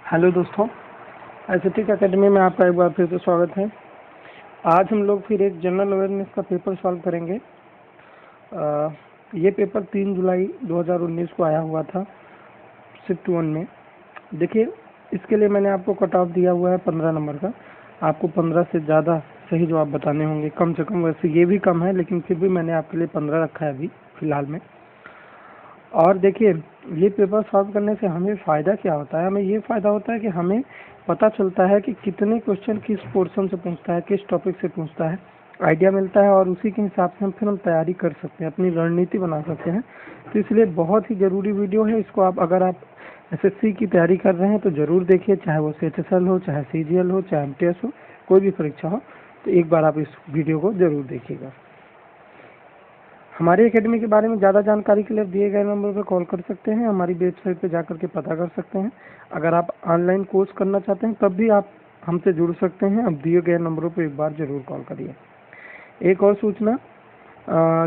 Hello दोस्तों, SST academy में आपका एक बार फिर से स्वागत है। आज हम लोग फिर एक जनरल अवेयरनेस का पेपर सॉल्व करेंगे। ये पेपर 3 जुलाई 2019 को आया हुआ था शिफ्ट 1 में। देखिए, इसके लिए मैंने आपको कट ऑफ दिया हुआ है 15 नंबर का। आपको 15 से ज़्यादा सही जवाब बताने होंगे, कम से कम। वैसे ये भी कम है, लेकिन फिर भी मैंने आपके लिए 15 रखा है अभी फ़िलहाल में। और देखिए, ये पेपर सॉल्व करने से हमें फ़ायदा क्या होता है? हमें ये फ़ायदा होता है कि हमें पता चलता है कि कितने क्वेश्चन किस पोर्शन से पूछता है, किस टॉपिक से पूछता है, आइडिया मिलता है और उसी के हिसाब से हम तैयारी कर सकते हैं, अपनी रणनीति बना सकते हैं। तो इसलिए बहुत ही ज़रूरी वीडियो है। इसको अगर आप एसएससी की तैयारी कर रहे हैं तो ज़रूर देखिए, चाहे वो सीएचएसएल हो, चाहे सीजीएल हो, चाहे एमटीएस हो, कोई भी परीक्षा हो, तो एक बार आप इस वीडियो को ज़रूर देखिएगा। हमारी एकेडमी के बारे में ज़्यादा जानकारी के लिए दिए गए नंबर पर कॉल कर सकते हैं, हमारी वेबसाइट पर जाकर के पता कर सकते हैं। अगर आप ऑनलाइन कोर्स करना चाहते हैं तब भी आप हमसे जुड़ सकते हैं। अब दिए गए नंबरों पर एक बार ज़रूर कॉल करिए। एक और सूचना,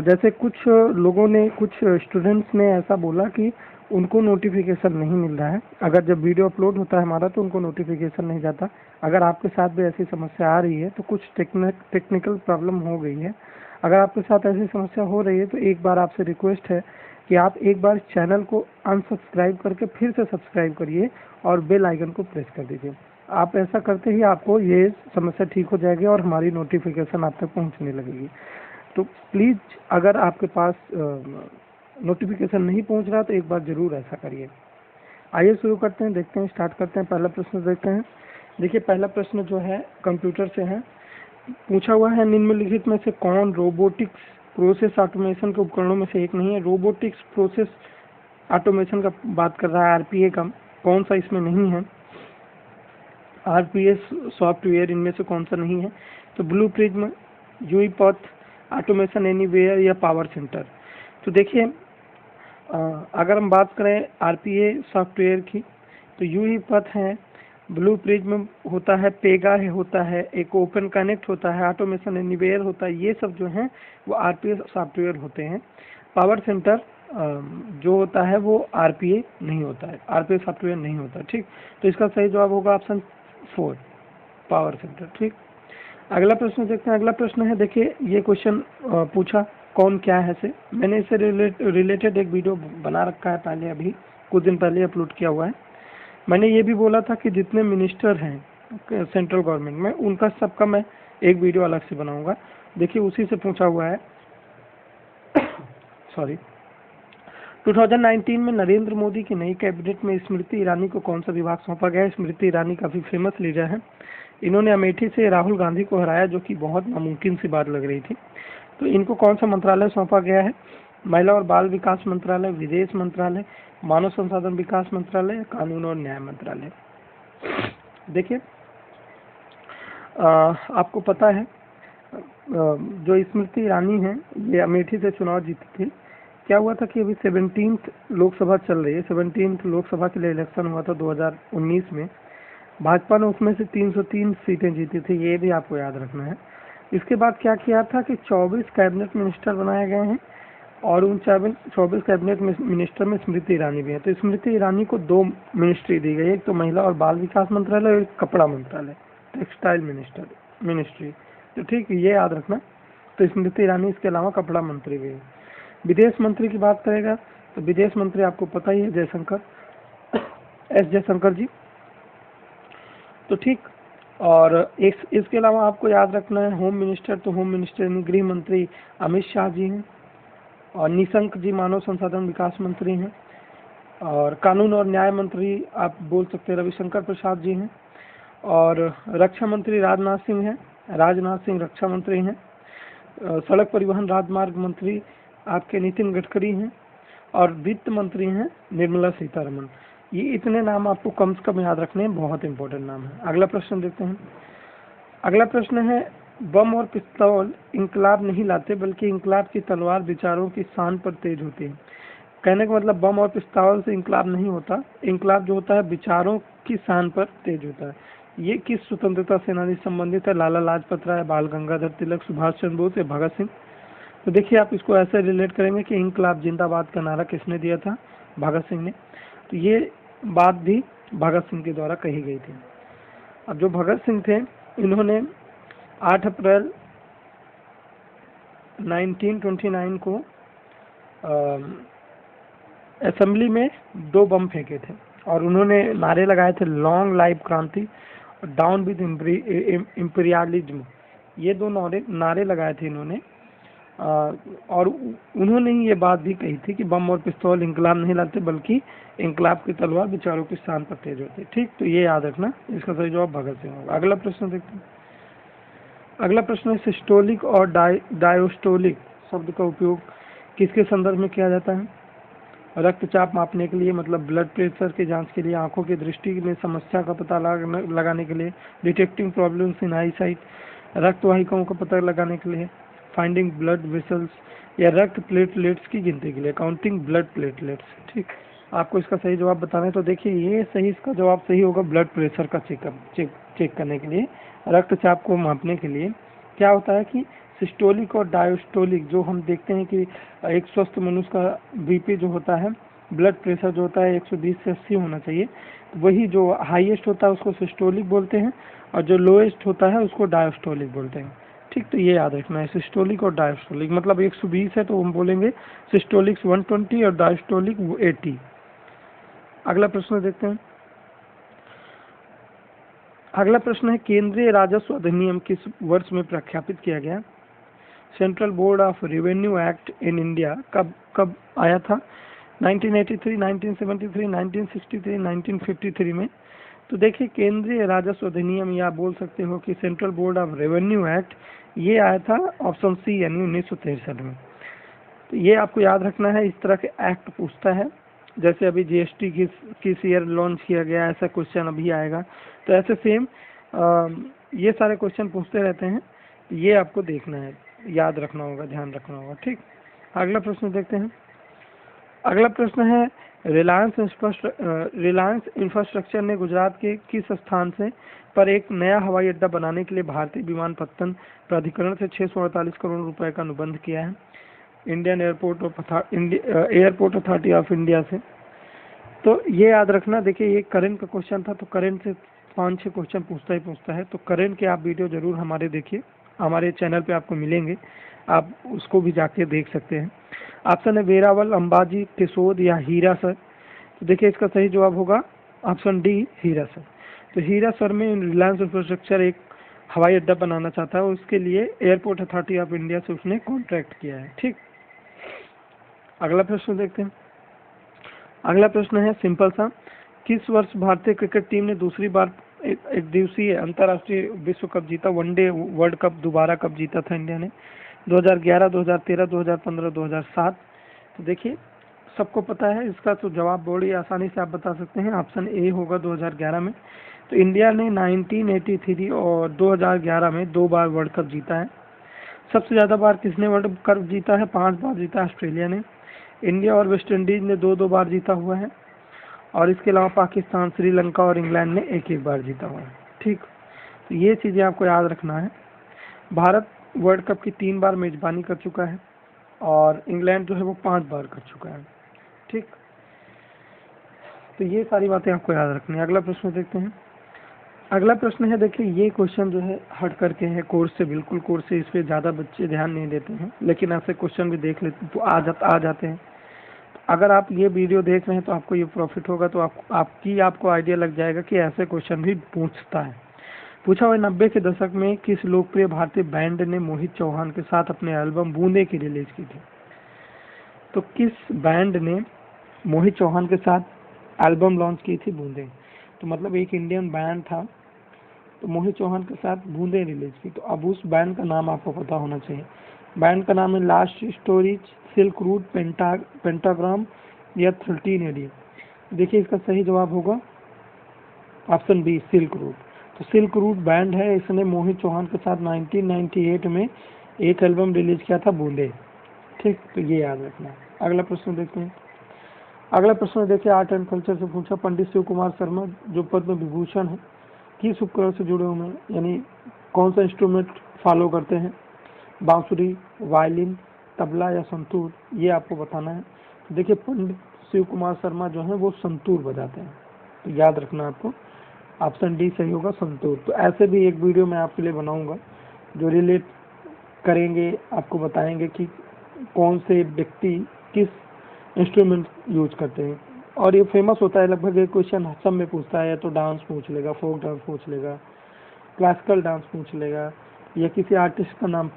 जैसे कुछ लोगों ने, कुछ स्टूडेंट्स ने ऐसा बोला कि उनको नोटिफिकेशन नहीं मिल रहा है। अगर जब वीडियो अपलोड होता है हमारा तो उनको नोटिफिकेशन नहीं जाता। अगर आपके साथ भी ऐसी समस्या आ रही है तो कुछ टेक्निकल प्रॉब्लम हो गई है। अगर आपके साथ ऐसी समस्या हो रही है तो एक बार आपसे रिक्वेस्ट है कि आप एक बार चैनल को अनसब्सक्राइब करके फिर से सब्सक्राइब करिए और बेल आइकन को प्रेस कर दीजिए। आप ऐसा करते ही आपको ये समस्या ठीक हो जाएगी और हमारी नोटिफिकेशन आप तक पहुंचने लगेगी। तो प्लीज़, अगर आपके पास नोटिफिकेशन नहीं पहुंच रहा तो एक बार ज़रूर ऐसा करिए। आइए शुरू करते हैं, देखते हैं, स्टार्ट करते हैं। पहला प्रश्न देखते हैं। देखिए, पहला प्रश्न जो है कंप्यूटर से है। पूछा हुआ है, निम्नलिखित में से कौन रोबोटिक्स प्रोसेस ऑटोमेशन के उपकरणों में से एक नहीं है? रोबोटिक्स प्रोसेस ऑटोमेशन का बात कर रहा है, आरपीए का। कौन सा इसमें नहीं है? आरपीएस सॉफ्टवेयर इनमें से कौन सा नहीं है? तो ब्लू प्रिज्म, यूईपथ, ऑटोमेशन एनीवेयर या पावर सेंटर। तो देखिए, अगर हम बात करें आरपीए सॉफ्टवेयर की तो यूईपथ है, ब्लू प्रिज्म होता है, पेगा है, होता है, एक ओपन कनेक्ट होता है, ऑटोमेशन एनीवेयर होता है। ये सब जो हैं वो आरपीए सॉफ्टवेयर होते हैं। पावर सेंटर जो होता है वो आरपीए नहीं होता है, आरपीए सॉफ्टवेयर नहीं होता। ठीक, तो इसका सही जवाब होगा ऑप्शन 4, पावर सेंटर। ठीक, अगला प्रश्न देखते हैं। अगला प्रश्न है, देखिए ये क्वेश्चन पूछा कौन क्या है से। मैंने इससे रिलेटेड एक वीडियो बना रखा है पहले, अभी कुछ दिन पहले अपलोड किया हुआ है। मैंने ये भी बोला था कि जितने मिनिस्टर हैं सेंट्रल गवर्नमेंट में, उनका सबका मैं एक वीडियो अलग से बनाऊंगा। देखिए, उसी से पूछा हुआ है। सॉरी, 2019 में नरेंद्र मोदी की नई कैबिनेट में स्मृति ईरानी को कौन सा विभाग सौंपा गया है? स्मृति ईरानी काफ़ी फेमस लीडर है। इन्होंने अमेठी से राहुल गांधी को हराया, जो कि बहुत नामुमकिन सी बात लग रही थी। तो इनको कौन सा मंत्रालय सौंपा गया है? महिला और बाल विकास मंत्रालय, विदेश मंत्रालय, मानव संसाधन विकास मंत्रालय, कानून और न्याय मंत्रालय। देखिए, आपको पता है जो स्मृति ईरानी है ये अमेठी से चुनाव जीती थी। क्या हुआ था कि अभी 17th लोकसभा चल रही है, 17th लोकसभा के लिए इलेक्शन हुआ था 2019 में। भाजपा ने उसमें से 303 सीटें जीती थी, ये भी आपको याद रखना है। इसके बाद क्या किया था कि 24 कैबिनेट मिनिस्टर बनाए गए हैं और उन 24 कैबिनेट मिनिस्टर में स्मृति ईरानी भी है। तो स्मृति ईरानी को 2 मिनिस्ट्री दी गई, एक तो महिला और बाल विकास मंत्रालय और एक कपड़ा मंत्रालय, टेक्सटाइल मिनिस्ट्री। तो ठीक, ये याद रखना। तो स्मृति ईरानी इसके अलावा कपड़ा मंत्री भी है। विदेश मंत्री की बात करेगा तो विदेश मंत्री आपको पता ही है, जयशंकर, एस जयशंकर जी। तो ठीक, और इसके अलावा आपको याद रखना है होम मिनिस्टर, तो होम मिनिस्टर यानी गृह मंत्री अमित शाह जी हैं, और निशंक जी मानव संसाधन विकास मंत्री हैं, और कानून और न्याय मंत्री आप बोल सकते हैं रविशंकर प्रसाद जी हैं, और रक्षा मंत्री राजनाथ सिंह हैं, राजनाथ सिंह रक्षा मंत्री हैं, सड़क परिवहन राजमार्ग मंत्री आपके नितिन गडकरी हैं, और वित्त मंत्री हैं निर्मला सीतारमण। ये इतने नाम आपको कम से कम याद रखने हैं, बहुत इंपॉर्टेंट नाम है। अगला प्रश्न देखते हैं। अगला प्रश्न है, बम और पिस्तौल इंकलाब नहीं लाते बल्कि इंकलाब की तलवार विचारों की शान पर तेज होती है। कहने का मतलब बम और पिस्तौल से इंकलाब नहीं होता, इंकलाब जो होता है विचारों की शान पर तेज होता है। ये किस स्वतंत्रता सेनानी से संबंधित है? लाला लाजपत राय, बाल गंगाधर तिलक, सुभाष चंद्र बोस या भगत सिंह। तो देखिए, आप इसको ऐसे रिलेट करेंगे कि इंकलाब जिंदाबाद का नारा किसने दिया था? भगत सिंह ने। तो ये बात भी भगत सिंह के द्वारा कही गई थी। अब जो भगत सिंह थे, इन्होंने 8 अप्रैल 1929 को असेंबली में 2 बम फेंके थे और उन्होंने नारे लगाए थे, लॉन्ग लाइव क्रांति और डाउन विद इम्पीरियलिज्म। ये 2 नारे लगाए थे इन्होंने। और उन्होंने ही ये बात भी कही थी कि बम और पिस्तौल इंकलाब नहीं लाते, बल्कि इंकलाब की तलवार विचारों के स्थान पर तेज होती है। ठीक, तो ये याद रखना, इसका सही जवाब भगत सिंह होगा। अगला प्रश्न देखते हैं। अगला प्रश्न है, सिस्टोलिक और डायोस्टोलिक शब्द का उपयोग किसके संदर्भ में किया जाता है? रक्तचाप मापने के लिए, मतलब ब्लड प्रेशर की जांच के लिए, आंखों की दृष्टि में समस्या का पता लगाने के लिए, detecting problems in I site, रक्त वाहिकाओं का पता लगाने के लिए, फाइंडिंग ब्लड वेसल्स, या रक्त प्लेटलेट्स की गिनती के लिए, काउंटिंग ब्लड प्लेटलेट्स। ठीक, आपको इसका सही जवाब बताना है। तो देखिए, ये सही, इसका जवाब सही होगा ब्लड प्रेशर का चेक करने के लिए, रक्तचाप को मापने के लिए। क्या होता है कि सिस्टोलिक और डायोस्टोलिक, जो हम देखते हैं कि एक स्वस्थ मनुष्य का बीपी जो होता है, ब्लड प्रेशर जो होता है 120 से 80 होना चाहिए, तो वही जो हाईएस्ट होता है उसको सिस्टोलिक बोलते हैं और जो लोएस्ट होता है उसको डायोस्टोलिक बोलते हैं। ठीक, तो ये याद रखना है, सिस्टोलिक और डायोस्टोलिक, मतलब 120 है तो हम बोलेंगे सिस्टोलिक 120 और डायोस्टोलिक 80। अगला प्रश्न देखते हैं। अगला प्रश्न है, केंद्रीय राजस्व अधिनियम किस वर्ष में प्रख्यापित किया गया? Central board of revenue act in India कब आया था? 1983, 1973, 1963, 1953 में। तो देखिए, केंद्रीय राजस्व अधिनियम, या बोल सकते हो कि central board of revenue act, ये आया था ऑप्शन सी, यानी 1963 में। तो ये आपको याद रखना है। इस तरह के एक्ट पूछता है, जैसे अभी जीएसटी किस ईयर लॉन्च किया गया, ऐसा क्वेश्चन अभी आएगा। तो ऐसे सेम ये सारे क्वेश्चन पूछते रहते हैं, ये आपको देखना है, याद रखना होगा, ध्यान रखना होगा। ठीक, अगला प्रश्न देखते हैं। अगला प्रश्न है, रिलायंस इंफ्रास्ट्रक्चर ने गुजरात के किस स्थान से पर एक नया हवाई अड्डा बनाने के लिए भारतीय विमानपत्तन प्राधिकरण से 648 करोड़ रुपए का अनुबंध किया है? Indian airport authority of India से। तो ये याद रखना। देखिए, ये करंट का क्वेश्चन था, तो करंट से 5-6 क्वेश्चन पूछता है। तो करंट के आप वीडियो जरूर हमारे देखिए, हमारे चैनल पे आपको मिलेंगे, आप उसको भी जाके देख सकते हैं। ऑप्शन है वेरावल, अंबाजी, टिसोद या हीरासर। तो देखिए, इसका सही जवाब होगा ऑप्शन डी, हीरासर। तो हीरासर में रिलायंस इंफ्रास्ट्रक्चर एक हवाई अड्डा बनाना चाहता है, उसके लिए एयरपोर्ट अथॉरिटी ऑफ इंडिया से उसने कॉन्ट्रैक्ट किया है। ठीक, अगला प्रश्न देखते हैं। अगला प्रश्न है सिंपल सा, किस वर्ष भारतीय क्रिकेट टीम ने दूसरी बार एक दिवसीय अंतर्राष्ट्रीय विश्व कप जीता? वनडे वर्ल्ड कप दोबारा कब जीता था इंडिया ने? 2011, 2013, 2015, 2007। तो देखिए, सबको पता है इसका, तो जवाब बड़ी आसानी से आप बता सकते हैं, ऑप्शन ए होगा 2011 में। तो इंडिया ने 1983 और 2011 में 2 बार वर्ल्ड कप जीता है। सबसे ज़्यादा बार किसने वर्ल्ड कप जीता है? 5 बार जीता ऑस्ट्रेलिया ने। इंडिया और वेस्ट इंडीज ने 2-2 बार जीता हुआ है, और इसके अलावा पाकिस्तान, श्रीलंका और इंग्लैंड ने 1-1 बार जीता हुआ है। ठीक, तो ये चीज़ें आपको याद रखना है। भारत वर्ल्ड कप की 3 बार मेजबानी कर चुका है और इंग्लैंड जो है वो 5 बार कर चुका है। ठीक, तो ये सारी बातें आपको याद रखनी है। अगला प्रश्न देखते हैं। अगला प्रश्न है, देखिए, ये क्वेश्चन जो है हट करके है कोर्स से, बिल्कुल कोर्स से, इस पर ज़्यादा बच्चे ध्यान नहीं देते हैं, लेकिन ऐसे क्वेश्चन भी देख लेते तो आ जाते हैं। अगर आप ये वीडियो देख रहे हैं तो आपको ये प्रॉफिट होगा, तो आपको आइडिया लग जाएगा कि ऐसे क्वेश्चन भी पूछता है। पूछा हुआ 90 के दशक में किस लोकप्रिय भारतीय बैंड ने मोहित चौहान के साथ अपने एल्बम बूंदे की रिलीज की थी? तो किस बैंड ने मोहित चौहान के साथ एल्बम लॉन्च की थी, बूंदे? तो मतलब एक इंडियन बैंड था, तो मोहित चौहान के साथ बूंदे रिलीज की। तो अब उस बैंड का नाम आपको पता होना चाहिए। बैंड का नाम है last stories, silk route, pentagram या 13 AD। देखिए, इसका सही जवाब होगा ऑप्शन बी, सिल्क रूट। तो सिल्क रूट बैंड है, इसने मोहित चौहान के साथ 1998 में एक एल्बम रिलीज किया था, बूंदे। ठीक, तो ये याद रखना। अगला प्रश्न देखते हैं। अगला प्रश्न देखिए, आर्ट एंड कल्चर से पूछा, पंडित शिव कुमार शर्मा जो पद्म विभूषण है, किस उपकरण से जुड़े हुए हैं, यानी कौन सा इंस्ट्रूमेंट फॉलो करते हैं? बांसुरी, वायलिन, तबला या संतूर, ये आपको बताना है। तो देखिए, पंडित शिव कुमार शर्मा जो है वो संतूर बजाते हैं। तो याद रखना आपको, ऑप्शन डी सही होगा संतूर। तो ऐसे भी एक वीडियो मैं आपके लिए बनाऊंगा जो रिलेट करेंगे, आपको बताएंगे कि कौन से व्यक्ति किस इंस्ट्रूमेंट यूज करते हैं। और ये फेमस होता है, लगभग एक क्वेश्चन सब में पूछता है, या तो डांस पूछ लेगा, फोक डांस पूछ लेगा, क्लासिकल डांस पूछ लेगा, या किसी आर्टिस्ट का नाम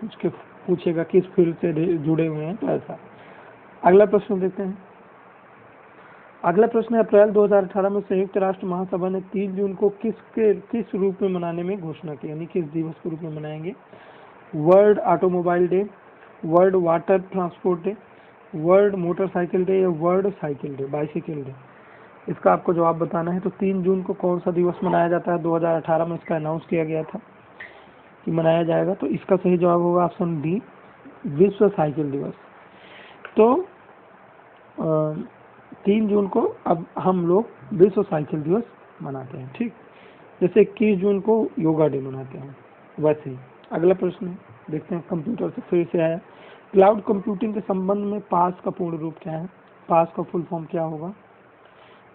पूछेगा किस फील्ड से जुड़े हुए हैं, तो ऐसा। अगला प्रश्न देखते हैं। अगला प्रश्न है, अप्रैल 2018 में संयुक्त राष्ट्र महासभा ने 3 जून को किस रूप में मनाने में घोषणा की, यानी किस दिवस के रूप में मनाएंगे? World automobile day, world water transport day, world motorcycle day, या world cycle day, bicycle day? इसका आपको जवाब बताना है। तो 3 जून को कौन सा दिवस मनाया जाता है? 2018 में इसका अनाउंस किया गया था कि मनाया जाएगा। तो इसका सही जवाब होगा ऑप्शन डी, विश्व साइकिल दिवस। तो 3 जून को अब हम लोग विश्व साइकिल दिवस मनाते हैं, ठीक। जैसे 21 जून को योगा डे मनाते हैं, वैसे ही। अगला प्रश्न देखते हैं, कंप्यूटर से फिर से आया। क्लाउड कंप्यूटिंग के संबंध में पास का पूर्ण रूप क्या है? पास का फुल फॉर्म क्या होगा?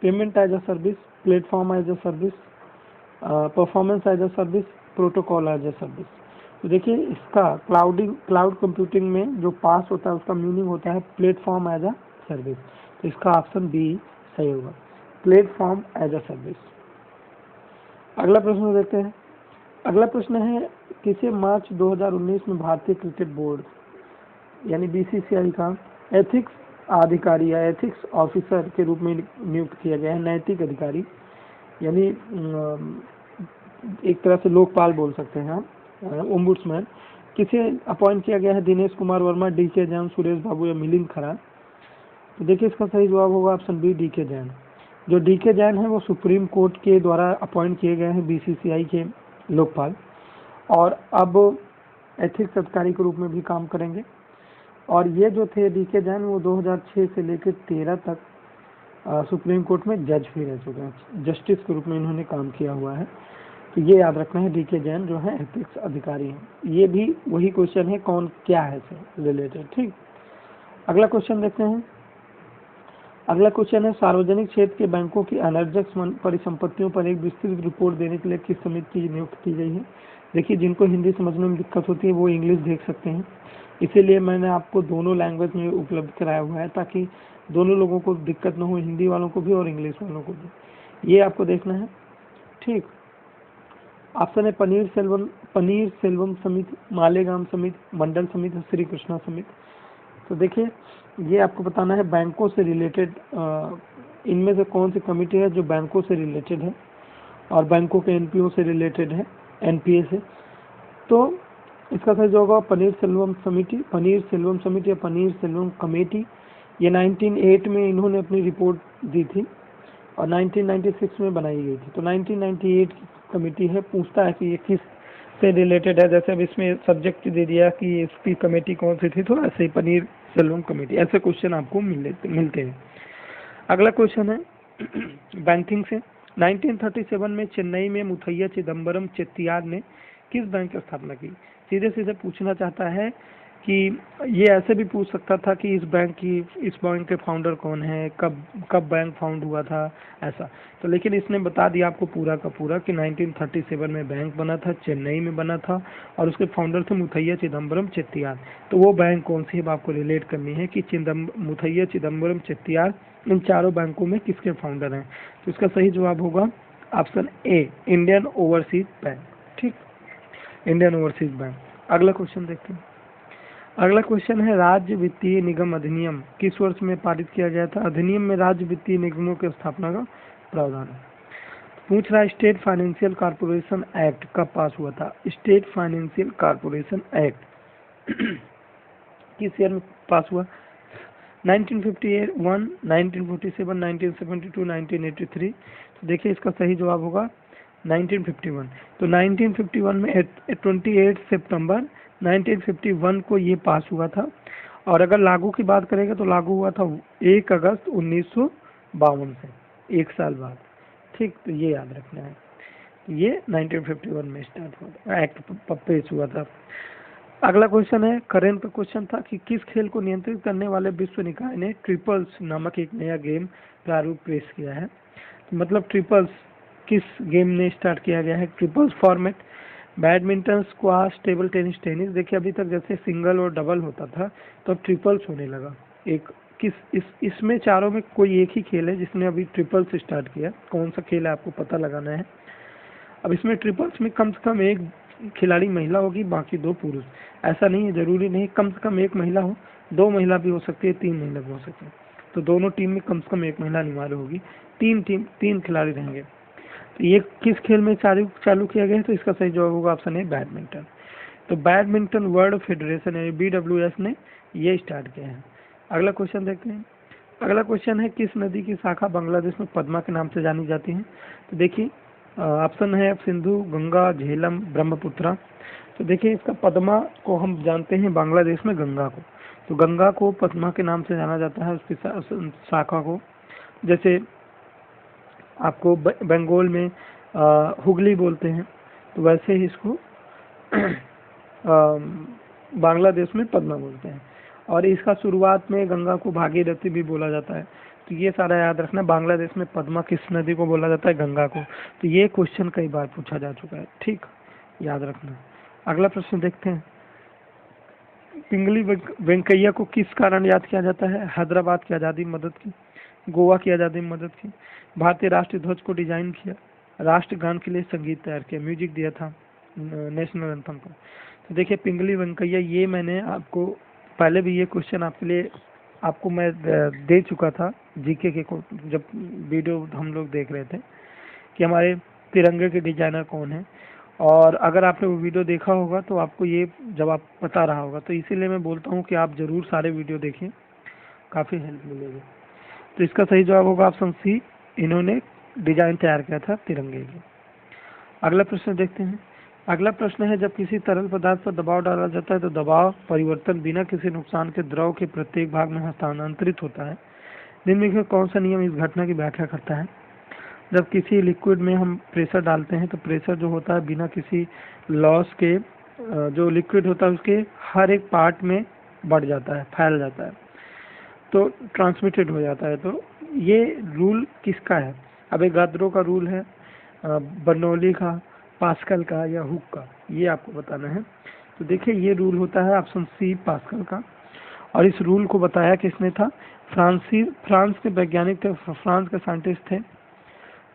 Payment as a service, platform as a service, performance as a service, protocol as a service. तो देखिए, इसका क्लाउड कंप्यूटिंग में जो पास होता है उसका मीनिंग होता है प्लेटफॉर्म एज अ सर्विस। तो इसका ऑप्शन बी सही होगा, प्लेटफॉर्म एज अ सर्विस। अगला प्रश्न देखते हैं। अगला प्रश्न है, किसे मार्च 2019 में भारतीय क्रिकेट बोर्ड यानी बीसीसीआई का एथिक्स अधिकारी या एथिक्स ऑफिसर के रूप में नियुक्त किया गया है? नैतिक अधिकारी, यानी एक तरह से लोकपाल बोल सकते हैं आप, ओम्बुड्समैन। किसे अपॉइंट किया गया है? दिनेश कुमार वर्मा, डीके जैन, सुरेश बाबू, या मिलिंद खरार? तो देखिए, इसका सही जवाब होगा ऑप्शन बी, डीके जैन। जो डीके जैन है वो सुप्रीम कोर्ट के द्वारा अपॉइंट किए गए हैं बीसीसीआई के लोकपाल, और अब एथिक्स अधिकारी के रूप में भी काम करेंगे। और ये जो थे डीके जैन, वो 2006 से लेकर 13 तक सुप्रीम कोर्ट में जज भी रह चुके हैं, जस्टिस के रूप में इन्होंने काम किया हुआ है। तो ये याद रखना है, डीके जैन जो है एथिक्स अधिकारी हैं। ये भी वही क्वेश्चन है, कौन क्या है से रिलेटेड, ठीक। अगला क्वेश्चन देखते हैं। अगला क्वेश्चन है, सार्वजनिक क्षेत्र के बैंकों की अनर्जक परिसंपत्तियों पर एक विस्तृत रिपोर्ट देने के लिए किस समिति की नियुक्ति की गई है? देखिए, जिनको हिंदी समझने में दिक्कत होती है वो इंग्लिश देख सकते हैं, इसीलिए मैंने आपको दोनों लैंग्वेज में उपलब्ध कराया हुआ है, ताकि दोनों लोगों को दिक्कत न हो, हिंदी वालों को भी और इंग्लिश वालों को भी। ये आपको देखना है, ठीक। ऑप्शन है पनीर सेल्वम समिति, मालेगाम समिति, मंडल समिति, श्री कृष्णा समिति। तो देखिए, ये आपको बताना है बैंकों से रिलेटेड इनमें से कौन सी कमेटी है जो बैंकों से रिलेटेड है और बैंकों के एनपीओ से रिलेटेड है, एनपीए से। तो इसका सही जो होगा पनीर सेल्वम समिति, पनीर सेल्वम समिति या पनीर सेल्वम कमेटी। ये 1908 में इन्होंने अपनी रिपोर्ट दी थी और 1996 में बनाई गई थी। तो 1998 की कमेटी है। पूछता है कि ये किस से रिलेटेड है, जैसे अब इसमें सब्जेक्ट दे दिया कि इसकी कमेटी कौन सी थी, तो ऐसे ही पनीर सेल्वम कमेटी, ऐसे क्वेश्चन आपको मिलते हैं। अगला क्वेश्चन है बैंकिंग से। 1937 में चेन्नई में मुथैया चिदम्बरम चेट्टियार ने किस बैंक की स्थापना की? सीधे सीधे पूछना चाहता है कि ये ऐसे भी पूछ सकता था कि इस बैंक के फाउंडर कौन है, कब बैंक फाउंड हुआ था, ऐसा। तो लेकिन इसने बता दिया आपको पूरा का पूरा कि 1937 में बैंक बना था, चेन्नई में बना था, और उसके फाउंडर थे मुथैया चिदम्बरम चेट्टियार। तो वो बैंक कौन सी है आपको रिलेट करनी है कि मुथैया चिदम्बरम चेट्टियार इन चारों बैंकों में किसके फाउंडर हैं? तो इसका सही जवाब होगा option A, Indian overseas bank, ठीक, इंडियन ओवरसीज बैंक। अगला क्वेश्चन देखते हैं। अगला क्वेश्चन है, राज्य वित्तीय निगम अधिनियम किस वर्ष में पारित किया गया था? अधिनियम में राज्य वित्तीय निगमों की स्थापना का प्रावधान है। पूछ रहा है, स्टेट फाइनेंशियल कॉर्पोरेशन एक्ट कब पास हुआ था? स्टेट फाइनेंशियल कॉर्पोरेशन एक्ट किस ईयर में पास हुआ? 1951, 1947, 1972, 1983। तो देखिए, इसका सही जवाब होगा 1951। तो 1951 में 28 सितंबर 1951 को ये पास हुआ था, और अगर लागू की बात करेंगे तो लागू हुआ था 1 अगस्त 1952 से, एक साल बाद, ठीक। तो ये याद रखना है, ये 1951 में स्टार्ट हुआ, एक्ट पेश हुआ था। अगला क्वेश्चन है, करेंट का क्वेश्चन था कि किस खेल को नियंत्रित करने वाले विश्व निकाय ने ट्रिपल्स नामक एक नया गेम प्रारूप पेश किया है? मतलब ट्रिपल्स किस गेम ने स्टार्ट किया गया है? Triples format, badminton, squash, table tennis, tennis. देखिए अभी तक जैसे सिंगल और डबल होता था तो अब ट्रिपल्स होने लगा। एक किस इसमें चारों में कोई एक ही खेल है जिसने अभी ट्रिपल्स स्टार्ट किया, कौन सा खेल है आपको पता लगाना है। अब इसमें ट्रिपल्स में कम से कम एक खिलाड़ी महिला होगी, बाकी 2 पुरुष। ऐसा नहीं है, जरूरी नहीं कम से कम एक महिला हो, 2 महिला भी हो सकती है, 3 महिला भी हो सकती है। तो दोनों टीम में कम से कम एक महिला अनिवार्य होगी। 3 खिलाड़ी रहेंगे। तो ये किस खेल में चालू किया गया है? तो इसका सही जवाब होगा ऑप्शन है बैडमिंटन। तो बैडमिंटन वर्ल्ड फेडरेशन यानी BWF ने ये स्टार्ट किया है। अगला क्वेश्चन देखते हैं। अगला क्वेश्चन है किस नदी की शाखा बांग्लादेश में पद्मा के नाम से जानी जाती है? तो देखिए ऑप्शन है सिंधु, गंगा, झेलम, ब्रह्मपुत्रा। तो देखिए इसका पद्मा को हम जानते हैं बांग्लादेश में गंगा को, तो गंगा को पद्मा के नाम से जाना जाता है, उसकी शाखा को। जैसे आपको बंगाल में हुगली बोलते हैं, तो वैसे ही इसको बांग्लादेश में पद्मा बोलते हैं। और इसका शुरुआत में गंगा को भागीरथी भी बोला जाता है। तो ये सारा याद रखना, बांग्लादेश में पद्मा किस नदी को बोला जाता है? गंगा को। तो ये क्वेश्चन कई बार पूछा जा चुका है, ठीक, याद रखना। अगला प्रश्न देखते हैं। पिंगली वेंकैया को किस कारण याद किया जाता है? हैदराबाद की आज़ादी में मदद की, गोवा की आज़ादी में मदद की, भारतीय राष्ट्रीय ध्वज को डिजाइन किया, राष्ट्रगान के लिए संगीत तैयार किया, म्यूजिक दिया था नेशनल एंथम को। तो देखिए पिंगली वेंकैया, ये मैंने आपको पहले भी ये क्वेश्चन आपके लिए आपको मैं दे चुका था जीके के जब वीडियो हम लोग देख रहे थे कि हमारे तिरंगे के डिजाइनर कौन है। और अगर आपने वो वीडियो देखा होगा तो आपको ये जवाब पता रहा होगा। तो इसीलिए मैं बोलता हूँ कि आप जरूर सारे वीडियो देखें, काफ़ी हेल्प मिलेगी। तो इसका सही जवाब होगा ऑप्शन सी, इन्होंने डिजाइन तैयार किया था तिरंगे की। अगला प्रश्न देखते हैं। अगला प्रश्न है जब किसी तरल पदार्थ पर दबाव डाला जाता है तो दबाव परिवर्तन बिना किसी नुकसान के द्रव के प्रत्येक भाग में हस्तांतरित होता है। निम्न में कौन सा नियम इस घटना की व्याख्या करता है? जब किसी लिक्विड में हम प्रेशर डालते हैं तो प्रेशर जो होता है बिना किसी लॉस के जो लिक्विड होता है उसके हर एक पार्ट में बढ़ जाता है, फैल जाता है, तो ट्रांसमिटेड हो जाता है। तो ये रूल किसका है? अब एक गाद्रो का रूल है, बर्नौली का, पास्कल का या हुक का, ये आपको बताना है। तो देखिए ये रूल होता है ऑप्शन सी, पास्कल का। और इस रूल को बताया किसने था? फ्रांस के वैज्ञानिक थे, फ्रांस के साइंटिस्ट थे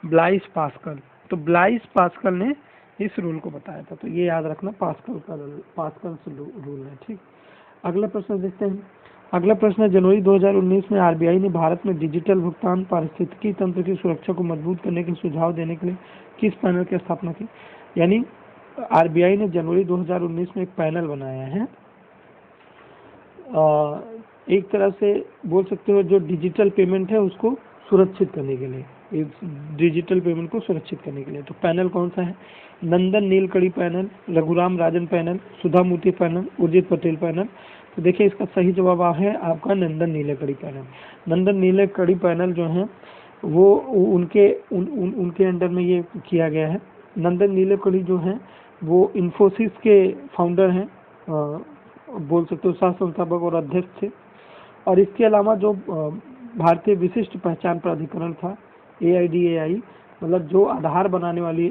ब्लाइस पास्कल। तो ब्लाइस पास्कल ने इस रूल को बताया था। तो ये याद रखना, पास्कल रूल है, ठीक। अगला प्रश्न देखते हैं। अगला प्रश्न है जनवरी 2019 में आरबीआई ने भारत में डिजिटल भुगतान पारिस्थितिकी तंत्र की सुरक्षा को मजबूत करने के सुझाव देने के लिए किस पैनल की स्थापना की? यानी आरबीआई ने जनवरी 2019 में एक पैनल बनाया है, एक तरह से बोल सकते हो जो डिजिटल पेमेंट है उसको सुरक्षित करने के लिए, इस डिजिटल पेमेंट को सुरक्षित करने के लिए। तो पैनल कौन सा है? नंदन नीलकड़ी पैनल, रघुराम राजन पैनल, सुधा मूर्ति पैनल, उर्जित पटेल पैनल। तो देखिए इसका सही जवाब है आपका नंदन नीलकड़ी पैनल। नंदन नीलकड़ी पैनल जो है वो उनके अंडर में ये किया गया है। नंदन नीलकड़ी जो है वो इन्फोसिस के फाउंडर हैं, बोल सकते हो सह संस्थापक और अध्यक्ष थे। और इसके अलावा जो भारतीय विशिष्ट पहचान प्राधिकरण था AIDAI, मतलब जो आधार बनाने वाली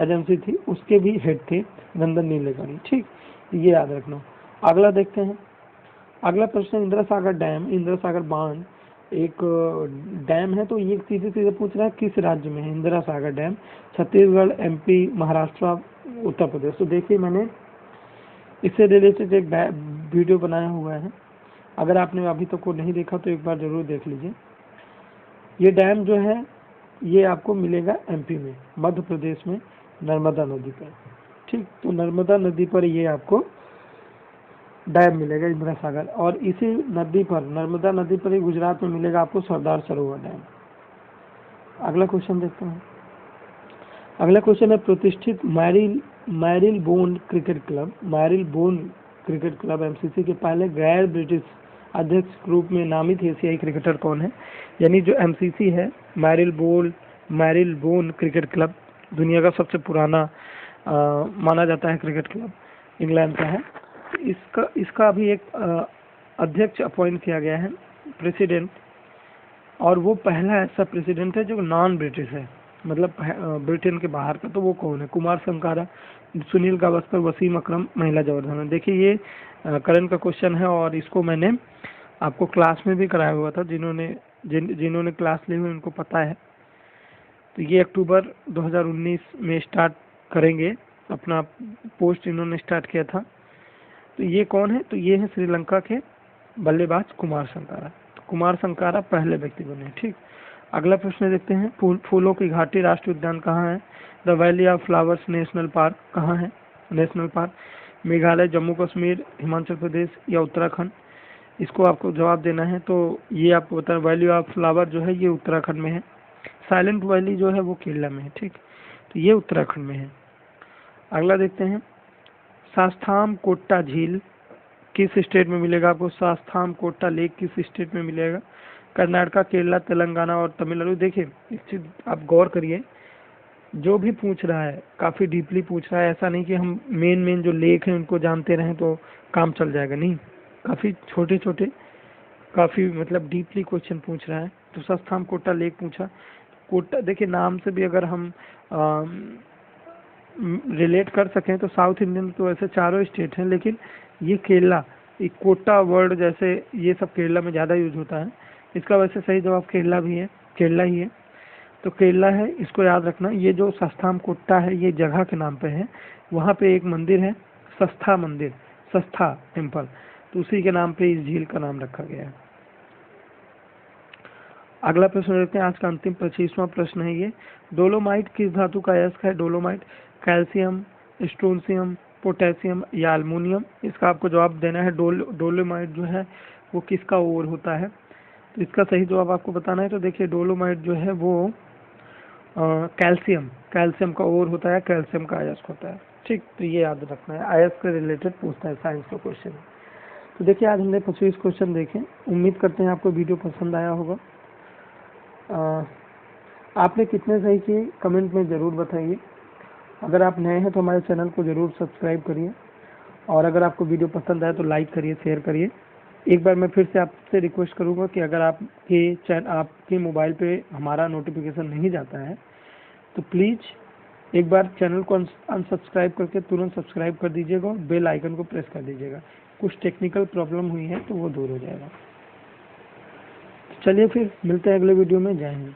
एजेंसी थी, उसके भी हेड थे नंदन नीलेकणी, ठीक, ये याद रखना। अगला देखते हैं। अगला प्रश्न इंदिरा सागर डैम, इंदिरा सागर बांध एक डैम है, तो ये सीधे पूछ रहा है किस राज्य में है इंदिरा सागर डैम? छत्तीसगढ़, MP, महाराष्ट्र, उत्तर प्रदेश। तो देखिए मैंने इससे रिलेटेड एक वीडियो बनाया हुआ है, अगर आपने अभी तक को नहीं देखा तो एक बार जरूर देख लीजिए। ये डैम जो है ये आपको मिलेगा MP में, मध्य प्रदेश में, नर्मदा नदी पर, ठीक। तो नर्मदा नदी पर ये आपको डैम मिलेगा इंदिरा सागर। और इसी नदी पर, नर्मदा नदी पर ही गुजरात में मिलेगा आपको सरदार सरोवर डैम। अगला क्वेश्चन देखते हैं। अगला क्वेश्चन है प्रतिष्ठित Marylebone cricket cricket club MCC के पहले गैर ब्रिटिश अध्यक्ष के रूप में नामित एशियाई क्रिकेटर कौन है? यानी जो MCC है, मैरिलबोन क्रिकेट क्लब, दुनिया का सबसे पुराना माना जाता है क्रिकेट क्लब, इंग्लैंड का है। इसका अभी एक अध्यक्ष अपॉइंट किया गया है, प्रेसिडेंट और वो पहला ऐसा प्रेसिडेंट है जो नॉन ब्रिटिश है, मतलब ब्रिटेन के बाहर का। तो वो कौन है? कुमार संकारा, सुनील गावस्कर, वसीम अकरम, महिला जवर्धन। देखिए ये करंट का क्वेश्चन है और इसको मैंने आपको क्लास में भी कराया हुआ था, जिन्होंने क्लास ली हुई उनको पता है। तो ये अक्टूबर 2019 में स्टार्ट करेंगे, अपना पोस्ट इन्होंने स्टार्ट किया था। तो ये कौन है? तो ये है श्रीलंका के बल्लेबाज कुमार संकारा। तो कुमार संकारा पहले व्यक्ति बने। ठीक, अगला प्रश्न देखते हैं। फूलों की घाटी राष्ट्रीय उद्यान कहाँ है? The valley of flowers national park कहाँ है? नेशनल पार्क मेघालय, जम्मू कश्मीर, हिमाचल प्रदेश या उत्तराखंड? इसको आपको जवाब देना है। तो ये आपको बता, वैली ऑफ फ्लावर जो है ये उत्तराखंड में है। साइलेंट वैली जो है वो केरला में है। ठीक, तो ये उत्तराखंड में है। अगला देखते हैं। शास्ताम कोट्टा झील किस स्टेट में मिलेगा? आपको शास्ताम कोट्टा लेक किस स्टेट में मिलेगा? कर्नाटका, केरला, तेलंगाना और तमिलनाडु। देखिए इस चीज आप गौर करिए, जो भी पूछ रहा है काफी डीपली पूछ रहा है। ऐसा नहीं कि हम मेन जो लेक हैं उनको जानते रहें तो काम चल जाएगा, नहीं, काफी छोटे छोटे, काफी मतलब डीपली क्वेश्चन पूछ रहा है। तो शास्ताम कोट्टा लेक पूछा। कोट्टा देखिए नाम से भी अगर हम रिलेट कर सकें तो साउथ इंडियन तो ऐसे चारों स्टेट हैं, लेकिन ये केरला, ये कोट्टा वर्ड जैसे ये सब केरला में ज़्यादा यूज होता है। इसका वैसे सही जवाब केरला भी है, केरला ही है। तो केरला है, इसको याद रखना। ये जो शास्ताम कोट्टा है ये जगह के नाम पे है। वहाँ पे एक मंदिर है, सस्था मंदिर, सस्था टेम्पल, तो उसी के नाम पे इस झील का नाम रखा गया है। अगला प्रश्न देखते हैं, आज का अंतिम 25वां प्रश्न है ये। डोलोमाइट किस धातु का अयस्क है? डोलोमाइट कैल्शियम, स्ट्रोंशियम, पोटेशियम या अल्मोनियम? इसका आपको जवाब देना है। डोलोमाइट जो है वो किसका ओर होता है? तो इसका सही जवाब आपको बताना है। तो देखिए डोलोमाइट जो है वो कैल्शियम का ओर होता है, कैल्शियम का अयस्क होता है। ठीक, तो ये याद रखना है, अयस्क से रिलेटेड पूछता है साइंस का क्वेश्चन। तो देखिए आज हमने 25 क्वेश्चन देखे। उम्मीद करते हैं आपको वीडियो पसंद आया होगा। आपने कितने सही किए कमेंट में ज़रूर बताइए। अगर आप नए हैं तो हमारे चैनल को ज़रूर सब्सक्राइब करिए, और अगर आपको वीडियो पसंद आए तो लाइक करिए, शेयर करिए। एक बार मैं फिर से आपसे रिक्वेस्ट करूंगा कि अगर आपके मोबाइल पे हमारा नोटिफिकेशन नहीं जाता है तो प्लीज़ एक बार चैनल को अनसब्सक्राइब करके तुरंत सब्सक्राइब कर दीजिएगा और बेल आइकन को प्रेस कर दीजिएगा। कुछ टेक्निकल प्रॉब्लम हुई है तो वो दूर हो जाएगा। चलिए फिर मिलते हैं अगले वीडियो में। जय हिंद।